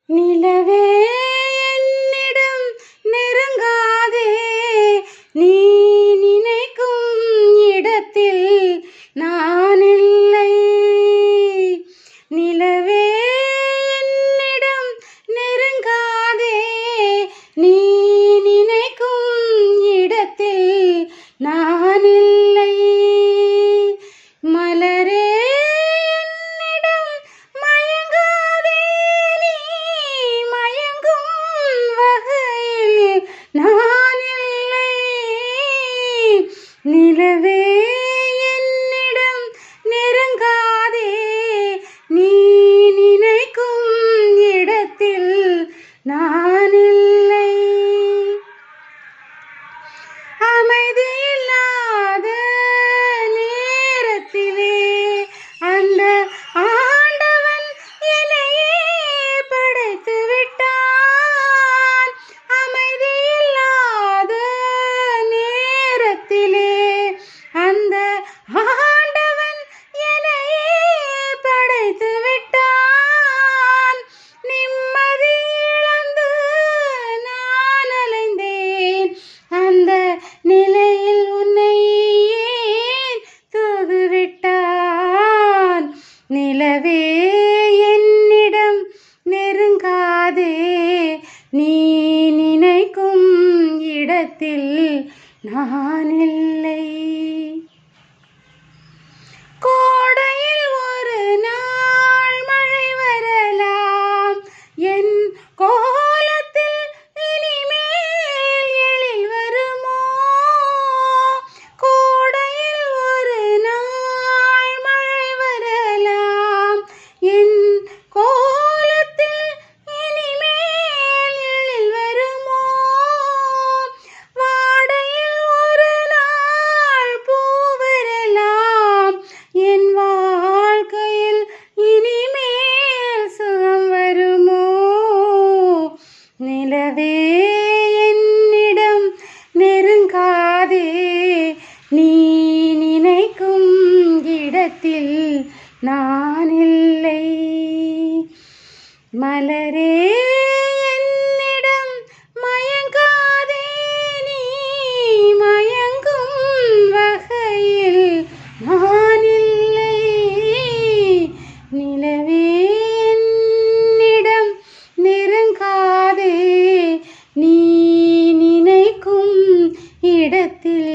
நிலவே என்னிடம் நெருங்காதே, நீ நினைக்கும் இடத்தில் நான் இல்லை. நிலவே என்னிடம் நெருங்காதே, நீ நினைக்கும் இடத்தில் நான் இல்லை. மலரே என்னிடம் மயங்காதே, நீ மயங்கும் வகையில் நான் இல்லை. நிலவே என்னிடம் நெருங்காதே, நீ நினைக்கும் இடத்தில் நான் இல்லை. அமைதியில்லாத நேரத்திலே அந்த ஆண்டவன் என்னையே படைத்து விட்டான். அமைதியில்லாத நேரத்திலே அந்த ஆண்டவன் என்னையே படைத்து விட்டான். நிம்மதி இழந்து நான் அலைந்தேன், அந்த நிலையில் உன்னை ஏன் தூதுவிட்டான். நிலவே என்னிடம் நெருங்காதே, நீ நினைக்கும் இடத்தில் நான் இல்லை. கோடையில் ஒரு நாள் மழை வரலாம், என் கோலத்தில் இனிமேல் எழில் வருமோ. கோடையில் ஒரு நாள் மழை வரலாம், என் கோலத்தில் இனிமேல் எழில் வருமோ. வாடையில் ஒரு நாள் பூ வரலாம், என் வாழ்க்கையில் இனிமேல் சுகம் வருமோ. நிலவே என்னிடம் நெருங்காதே, நீ நினைக்கும் இடத்தில் நான் இல்லை. மலரே என்னிடம் மயங்காதே, நீ மயங்கும் வகையில் நான் இல்லை. நிலவே என்னிடம் நெருங்காதே, நீ நினைக்கும் இடத்தில்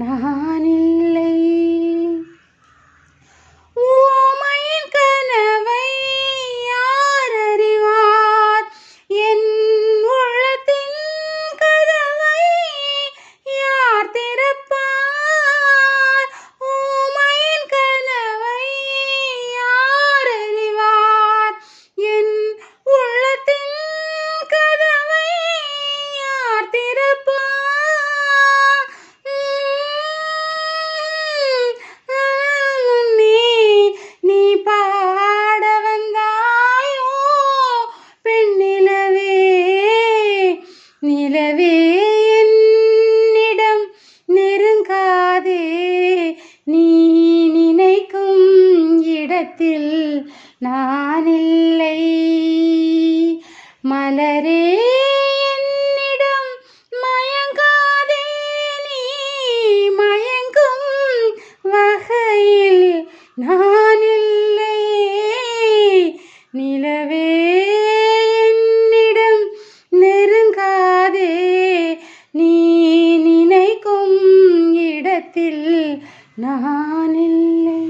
நான் இல்லை. ஊமையின் கனவை யார் அறிவார், என் உள்ளத்தின் கதவை யார் திறப்பார். ஊமையின் கனவை யார் அறிவார், என் உள்ளத்தின் கதவை யார் திறப்பார். நீ பாட வந்தாயோ பெண்ணிலவே. நிலவே என்னிடம் நெருங்காதே, நீ நினைக்கும் இடத்தில் நான் இல்லை. மலரே என்னிடம் மயங்காதே, நீ மயங்கும் வகையில் நான் இல்லை. நிலவே என்னிடம் நெருங்காதே, நீ நினைக்கும் இடத்தில் நான் இல்லை.